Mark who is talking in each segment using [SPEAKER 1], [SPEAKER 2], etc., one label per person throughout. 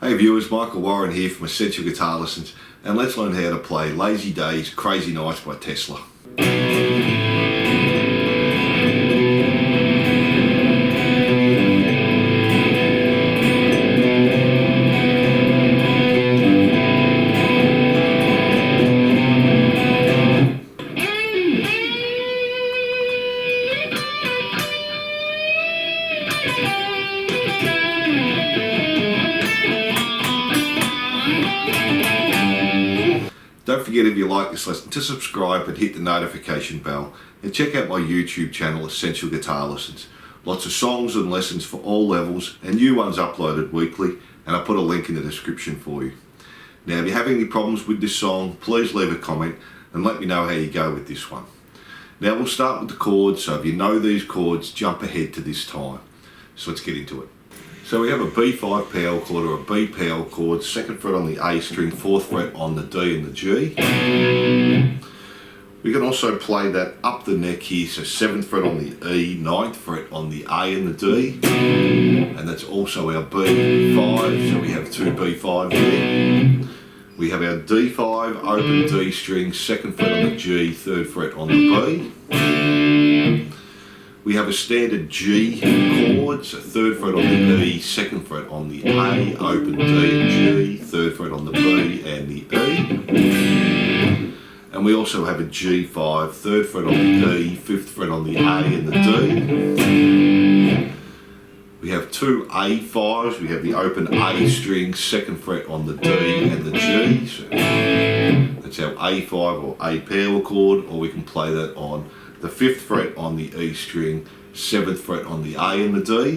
[SPEAKER 1] Hey viewers, Michael Warren here from Essential Guitar Lessons, and let's learn how to play Lazy Days, Crazy Nights by Tesla. Don't forget, if you like this lesson, to subscribe and hit the notification bell, and check out my YouTube channel Essential Guitar Lessons. Lots of songs and lessons for all levels, and new ones uploaded weekly, and I put a link in the description for you. Now if you have any problems with this song, please leave a comment and let me know how you go with this one. Now we'll start with the chords, so if you know these chords, jump ahead to this time. So let's get into it. So we have a B5 power chord or a B power chord, 2nd fret on the A string, 4th fret on the D and the G. We can also play that up the neck here, so 7th fret on the E, 9th fret on the A and the D. And that's also our B5, so we have two B5 there. We have our D5, open D string, 2nd fret on the G, 3rd fret on the B. We have a standard G chord, so 3rd fret on the E, 2nd fret on the A, open D and G, 3rd fret on the B and the E. And we also have a G5, 3rd fret on the E, 5th fret on the A and the D. We have two A5s, we have the open A string, 2nd fret on the D and the G. So that's our A5 or A power chord, or we can play that on the 5th fret on the E string, 7th fret on the A and the D.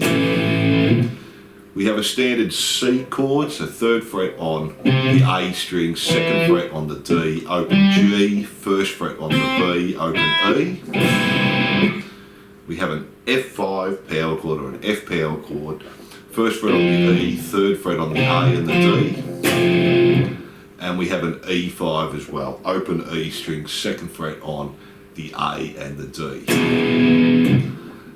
[SPEAKER 1] We have a standard C chord, so 3rd fret on the A string, 2nd fret on the D, open G, 1st fret on the B, open E. We have an F5 power chord or an F power chord, 1st fret on the E, 3rd fret on the A and the D. And we have an E5 as well, open E string, 2nd fret on the A and the D.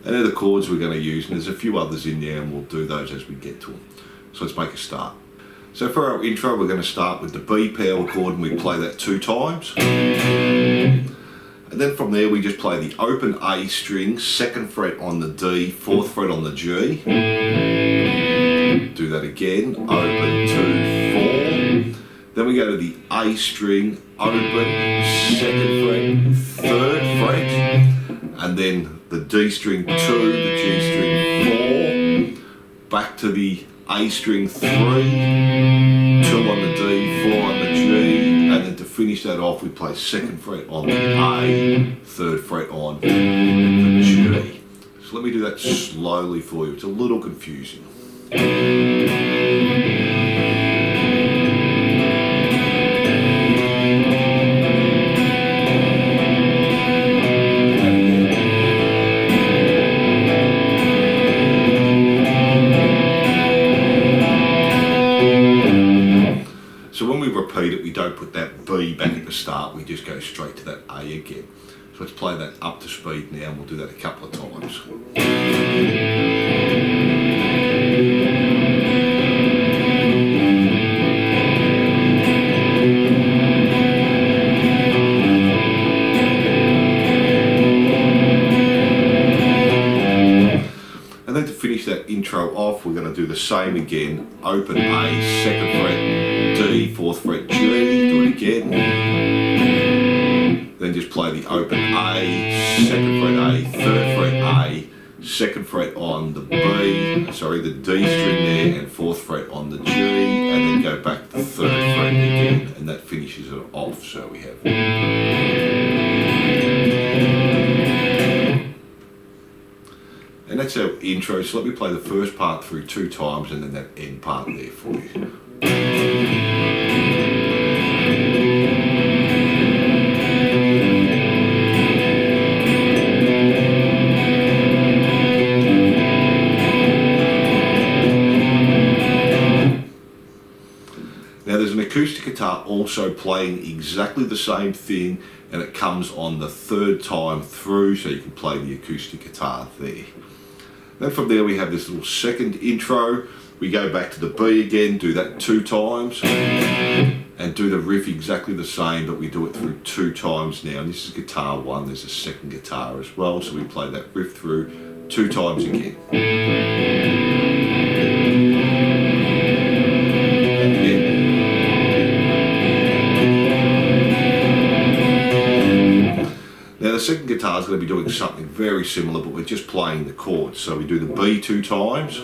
[SPEAKER 1] And they're the chords we're going to use, and there's a few others in there, and we'll do those as we get to them. So let's make a start. So for our intro, we're going to start with the B power chord, and we play that 2 times. And then from there we just play the open A string, 2nd fret on the D, 4th fret on the G. Do that again, open 2, 4. Then we go to the A string, open, 2nd fret, 3rd fret, and then the D string 2, the G string 4, back to the A string 3, 2 on the D, 4 on the G, and then to finish that off we play 2nd fret on the A, 3rd fret on the G. So let me do that slowly for you, it's a little confusing. So when we repeat it, we don't put that B back at the start, we just go straight to that A again. So let's play that up to speed now, and we'll do that a couple of times. And then to finish that intro off, we're going to do the same again, open A, 2nd fret, D, 4th fret, G, do it again. Then just play the open A, 2nd fret A, 3rd fret A, 2nd fret on the D string there, and 4th fret on the G, and then go back to the 3rd fret again, and that finishes it off. So we have. And that's our intro, so let me play the first part through 2 times and then that end part there for you. Now there's an acoustic guitar also playing exactly the same thing, and it comes on the 3rd time through, so you can play the acoustic guitar there. Then from there we have this little second intro, We go back to the B again, do that 2 times, and do the riff exactly the same, but we do it through 2 times now. And this is guitar 1, there's a second guitar as well, so we play that riff through 2 times again. Now the second guitar is going to be doing something very similar, but we're just playing the chords. So we do the B 2 times.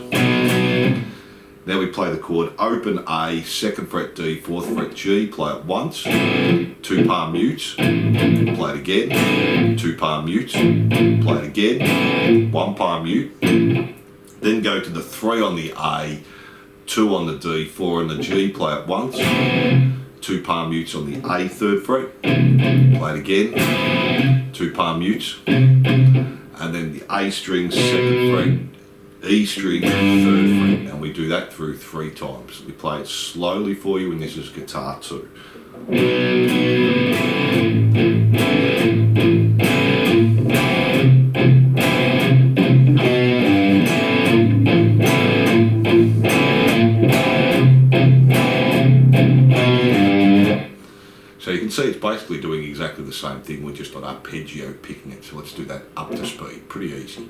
[SPEAKER 1] Now we play the chord open A, 2nd fret D, 4th fret G, play it once, 2 palm mutes, play it again, 2 palm mutes, play it again, 1 palm mute, then go to the 3 on the A, 2 on the D, 4 on the G, play it once, 2 palm mutes on the A 3rd fret, play it again, 2 palm mutes, and then the A string 2nd fret, E string 3rd fret, and we do that through 3 times. We play it slowly for you, and this is guitar 2. So you can see it's basically doing exactly the same thing, we're just on arpeggio picking it. So let's do that up to speed, pretty easy.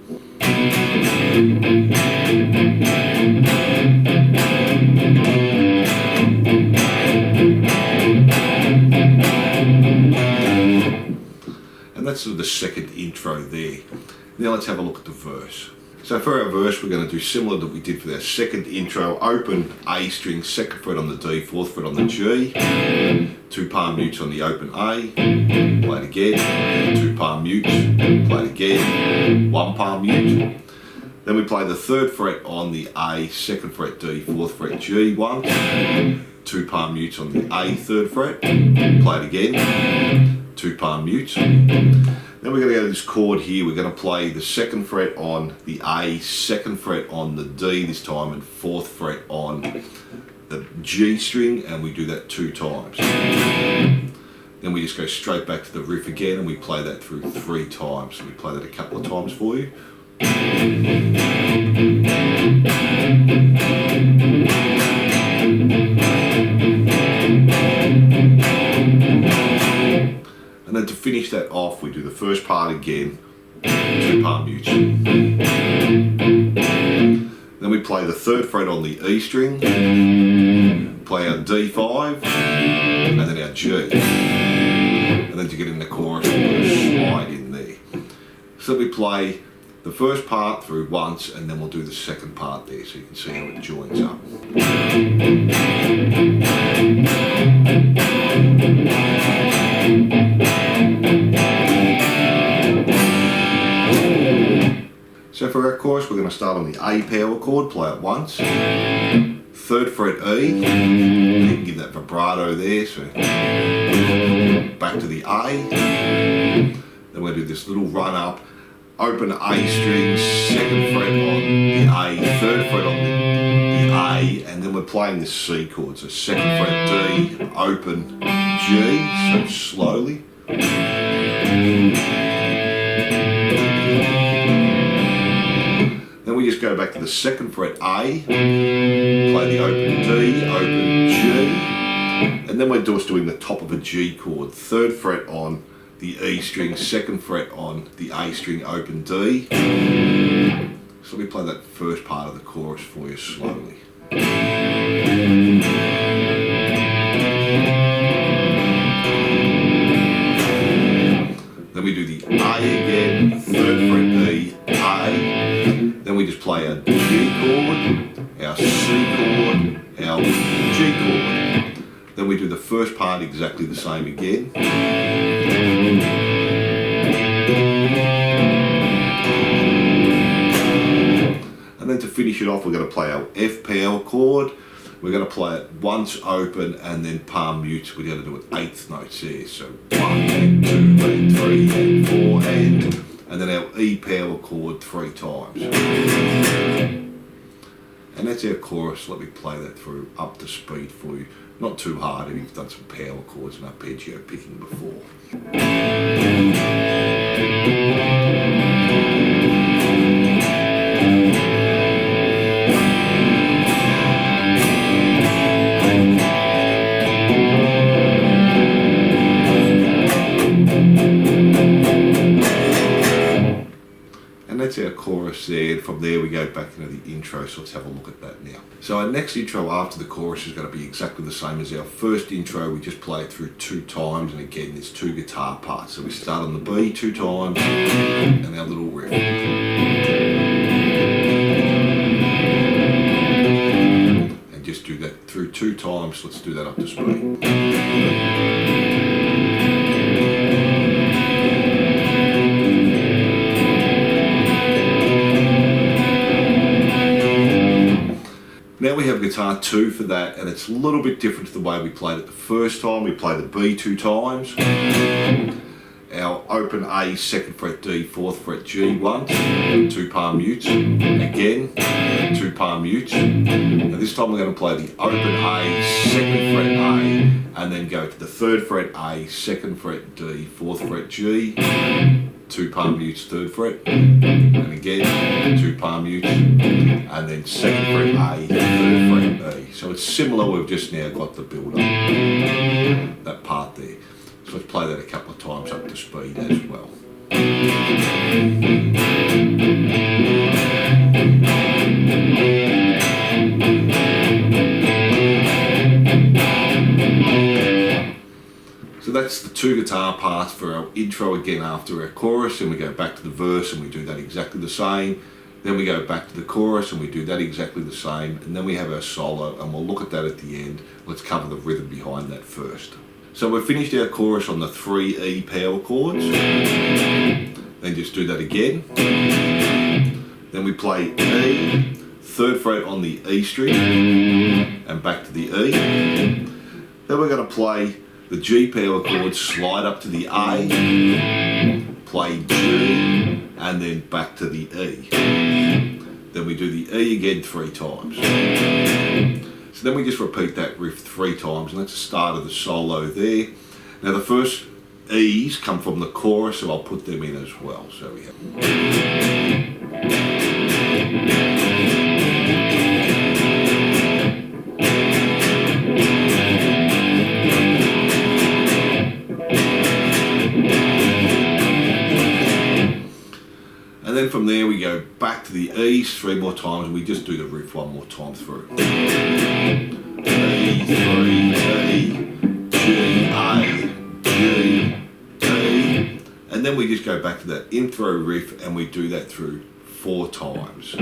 [SPEAKER 1] And that's sort of the second intro there. Now let's have a look at the verse. So for our verse, we're going to do similar that we did for our second intro. Open A string, 2nd fret on the D, 4th fret on the G, 2 palm mutes on the open A, play it again, 2 palm mutes, play it again, 1 palm mute. Then we play the 3rd fret on the A, 2nd fret D, 4th fret G once, 2 palm mutes on the A 3rd fret, play it again, 2 palm mutes. Then we're going to go to this chord here, we're going to play the 2nd fret on the A, 2nd fret on the D this time, and 4th fret on the G string, and we do that 2 times. Then we just go straight back to the riff again, and we play that through 3 times. So we play that a couple of times for you. And then to finish that off, we do the first part again, 2 palm mutes. Then we play the 3rd fret on the E string, play our D5, and then our G. And then to get in the chorus, we put a slide in there. So we play the first part through once, and then we'll do the second part there, so you can see how it joins up. So for our chorus, we're going to start on the A power chord, play it once, 3rd fret E, you can give that vibrato there, so back to the A, then we'll do this little run up, open A string, 2nd fret on the A, 3rd fret on the A, and then we're playing this C chord, so 2nd fret D, open G, so slowly. Then we just go back to the 2nd fret A, play the open D, open G, and then we're just doing the top of a G chord, 3rd fret on the E string, 2nd fret on the A string, open D. So we play that first part of the chorus for you slowly. Then we do the A again, 3rd fret D, A. Then we just play our G chord, our C chord, our G chord. Then we do the first part exactly the same again. And then to finish it off, we're going to play our F power chord. We're going to play it once open and then palm mutes. We're going to do it 8th notes here. So 1 and 2 and 3 and 4 and then our E power chord 3 times. And that's our chorus. Let me play that through up to speed for you. Not too hard if you've done some power chords and arpeggio picking before. chorus there, and from there we go back into the intro, so let's have a look at that now. So our next intro after the chorus is going to be exactly the same as our first intro. We just play it through 2 times, and again there's 2 guitar parts. So we start on the B 2 times, and our little riff. And just do that through 2 times, let's do that up to speed. Now we have guitar 2 for that, and it's a little bit different to the way we played it the first time. We play the B 2 times, our open A, 2nd fret D, 4th fret G once, 2 palm mutes, again 2 palm mutes, and this time we're going to play the open A, 2nd fret A, and then go to the 3rd fret A, 2nd fret D, 4th fret G, 2 palm mutes, 3rd fret, and again 2 palm mutes, and then 2nd fret A, 3rd fret E. So it's similar, we've just now got the build up, that part there. So let's play that a couple of times up to speed as well. So that's the 2 guitar parts for our intro again after our chorus, and we go back to the verse and we do that exactly the same. Then we go back to the chorus and we do that exactly the same, and then we have our solo, and we'll look at that at the end. Let's cover the rhythm behind that first. So we've finished our chorus on the 3 E power chords, then just do that again. Then we play E, 3rd fret on the E string, and back to the E. Then we're going to play the G power chord, slide up to the A, play G, and then back to the E. Then we do the E again 3 times. So then we just repeat that riff 3 times, and that's the start of the solo there. Now the first E's come from the chorus, so I'll put them in as well. So we have... And then from there we go back to the E's 3 more times, and we just do the riff 1 more time through. E, 3, E, G, A, G, E, and then we just go back to that intro riff and we do that through 4 times.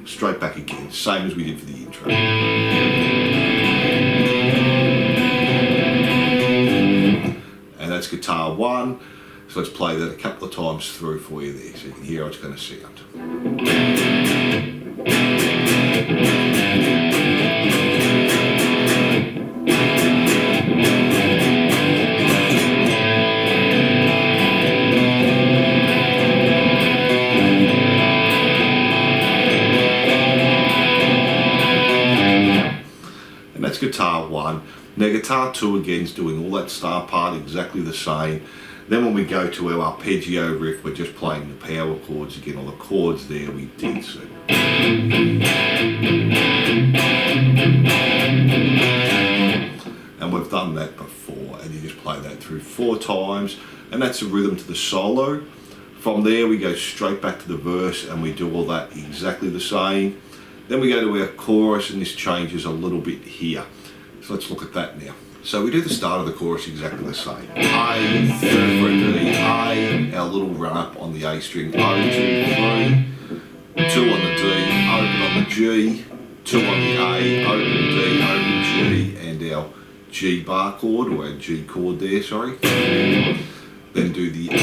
[SPEAKER 1] Straight back again, same as we did for the intro. And that's guitar 1. So let's play that a couple of times through for you there, so you can hear how it's going to sound. And that's guitar 1. Now guitar 2 again is doing all that start part exactly the same. Then when we go to our arpeggio riff, we're just playing the power chords again, all the chords there we did. So. And we've done that before, and you just play that through 4 times, and that's the rhythm to the solo. From there we go straight back to the verse and we do all that exactly the same. Then we go to our chorus, and this changes a little bit here. So let's look at that now. So we do the start of the chorus exactly the same. A, 3rd fret D, A, our little run up on the A string, O, 2, 3, 2 on the D, open on the G, 2 on the A, open D, open G, and our G bar chord, or our G chord there, sorry. Then do the A,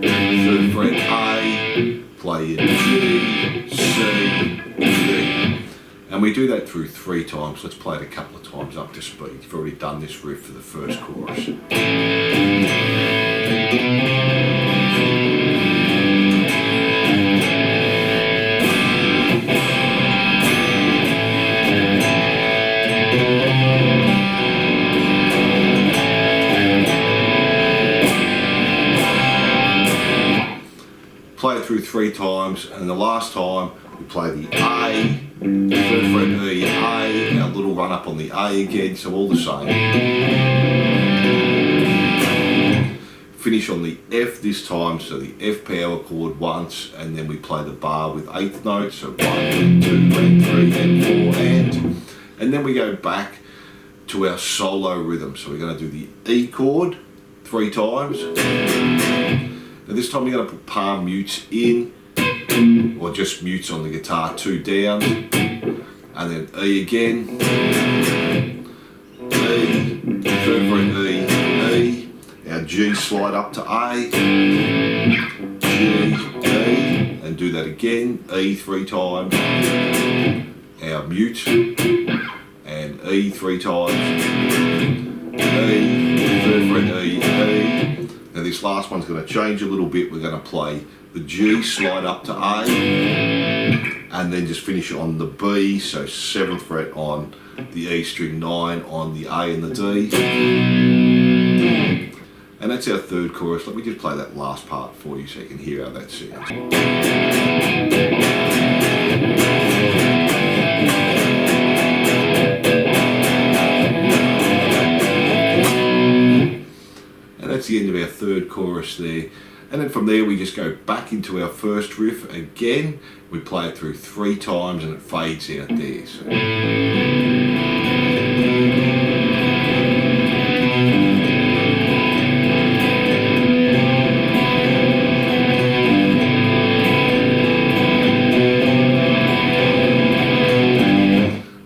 [SPEAKER 1] 3rd fret A, play a G, C, D. And we do that through 3 times. Let's play it a couple of times up to speed. You've already done this riff for the first chorus. Play it through 3 times, and the last time we play the A, 3rd fret E, A, our little run up on the A again, so all the same. finish on the F this time, so the F power chord once, and then we play the bar with eighth notes, so 1 and 2 and 3 and 4 and then we go back to our solo rhythm. So we're going to do the E chord 3 times. Now this time we're going to put palm mutes in, or just mutes on the guitar, 2 down, and then E again, E, 3rd fret E, E, our G slide up to A, G, E, and do that again, E 3 times, our mute, and E 3 times, E, 3rd fret E, E. Now this last one's going to change a little bit. We're going to play the G, slide up to A, and then just finish on the B, so 7th fret on the E string, 9 on the A and the D. And that's our third chorus. Let me just play that last part for you so you can hear how that sounds. And that's the end of our third chorus there. And then from there we just go back into our first riff again. We play it through 3 times and it fades out there. So.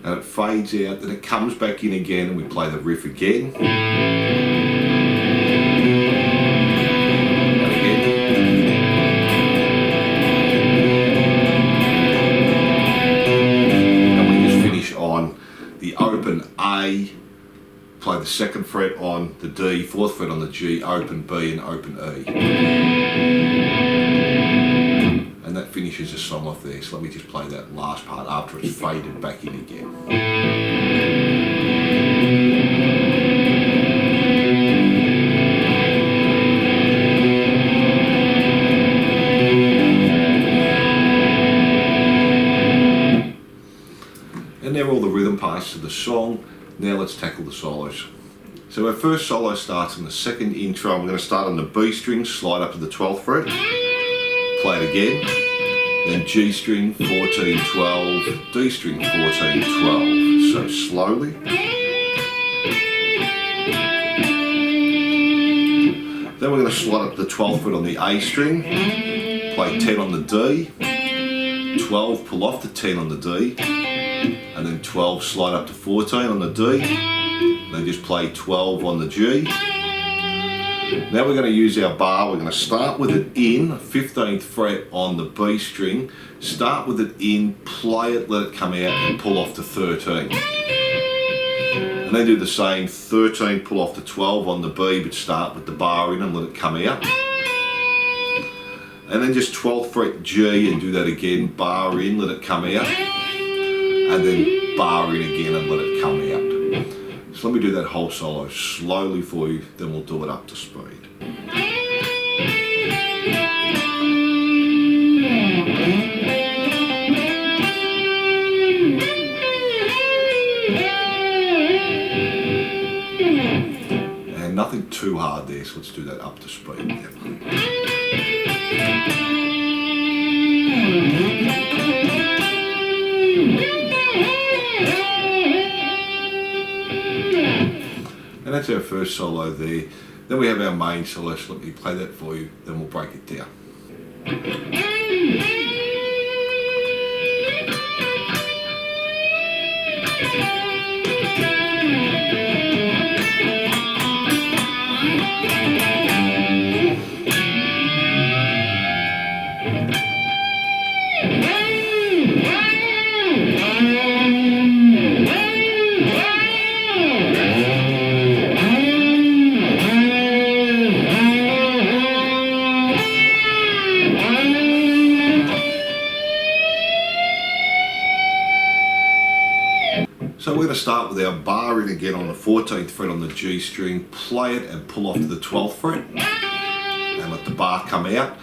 [SPEAKER 1] And it fades out, then it comes back in again and we play the riff again. Open A, play the 2nd fret on the D, 4th fret on the G, open B and open E. And that finishes the song off there, so let me just play that last part after it's faded back in again. And they're all the rhythm parts of the song. Now let's tackle the solos. So our first solo starts in the second intro. I'm going to start on the B string, slide up to the 12th fret, play it again, then G string, 14, 12, D string, 14, 12. So slowly. Then we're going to slide up to the 12th fret on the A string, play 10 on the D, 12, pull off the 10 on the D, and then 12 slide up to 14 on the D, and then just play 12 on the G. Now we're going to use our bar. We're going to start with it in, 15th fret on the B string, start with it in, play it, let it come out and pull off to 13. And then do the same, 13, pull off to 12 on the B, but start with the bar in and let it come out. And then just 12th fret G and do that again, bar in, let it come out. And then bar in again and let it come out. So let me do that whole solo slowly for you, then we'll do it up to speed. And nothing too hard there, so let's do that up to speed. Yep. And that's our first solo there. Then we have our main solo, so let me play that for you, then we'll break it down. So we're going to start with our bar in again on the 14th fret on the G string, play it and pull off to the 12th fret and let the bar come out.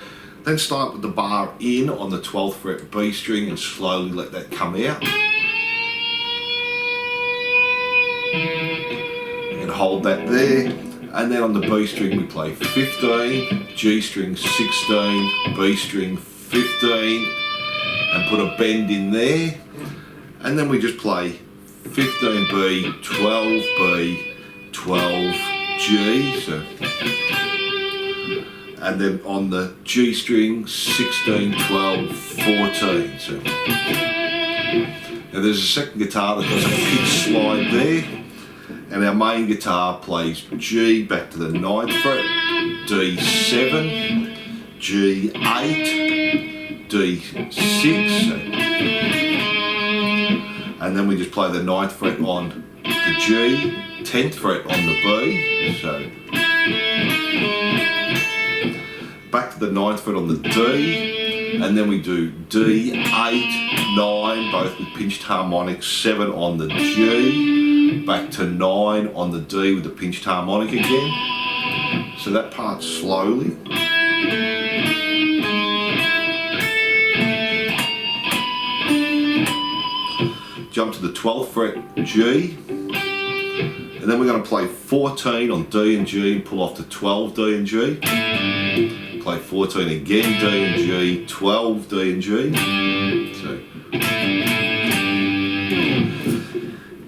[SPEAKER 1] Then start with the bar in on the 12th fret B string and slowly let that come out. And hold that there. And then on the B string we play 15, G string 16, B string 15, and put a bend in there. And then we just play 15B, 12B, 12G. So, and then on the G string 16, 12, 14. So, now there's a second guitar that does a pitch slide there. And our main guitar plays G back to the 9th fret, D7, G8, D6, and then we just play the 9th fret on the G, 10th fret on the B, so back to the 9th fret on the D, and then we do D, 8, 9, both with pinched harmonics, 7 on the G, back to 9 on the D with the pinched harmonic again. So that part slowly. Jump to the 12th fret G, and then we're going to play 14 on D and G and pull off to 12 D and G. Play 14 again, D and G, 12 D and G. So,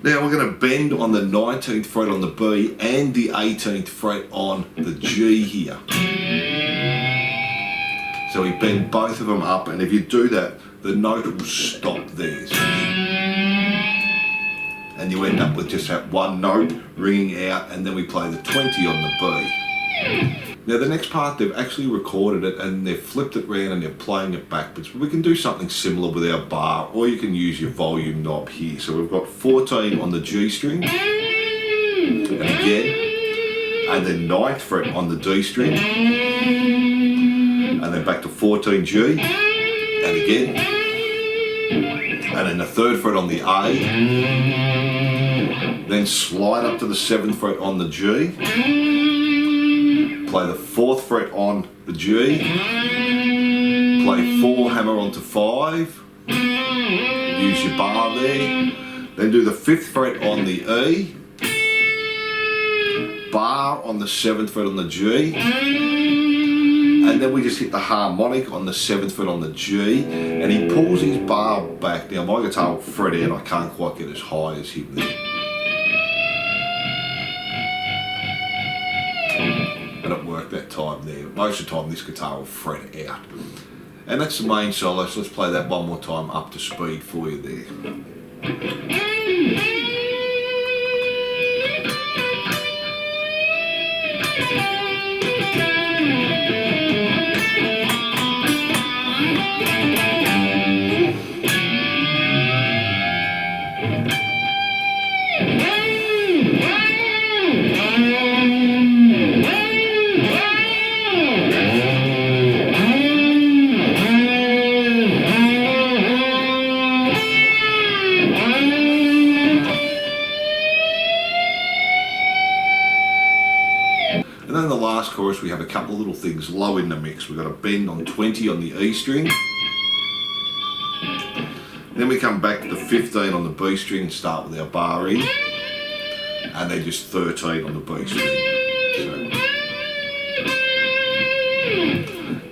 [SPEAKER 1] now we're going to bend on the 19th fret on the B and the 18th fret on the G here. So we bend both of them up, and if you do that, the note will stop there. And you end up with just that one note ringing out, and then we play the 20 on the B. Now the next part, they've actually recorded it and they've flipped it around and they're playing it backwards. We can do something similar with our bar, or you can use your volume knob here. So we've got 14 on the G string, and again, and then 9th fret on the D string, and then back to 14 G, and again, and then the 3rd fret on the A, then slide up to the 7th fret on the G, play the 4th fret on the G, play 4, hammer onto 5, use your bar there, then do the 5th fret on the E, bar on the 7th fret on the G, and then we just hit the harmonic on the 7th fret on the G, and he pulls his bar back. Now my guitar will fret out, I can't quite get as high as him there. And it worked that time there. Most of the time this guitar will fret out. And that's the main solo, so let's play that one more time up to speed for you there. And then the last chorus we have a couple of little things low in the mix. We've got a bend on 20 on the E string. Then we come back to the 15 on the B string and start with our bar E. And then just 13 on the B string. So,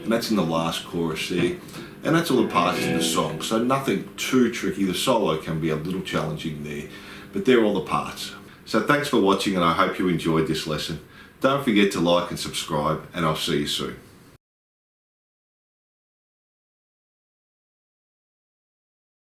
[SPEAKER 1] and that's in the last chorus there. And that's all the parts in the song. So nothing too tricky. The solo can be a little challenging there, but they're all the parts. So thanks for watching, and I hope you enjoyed this lesson. Don't forget to like and subscribe, and I'll see you soon.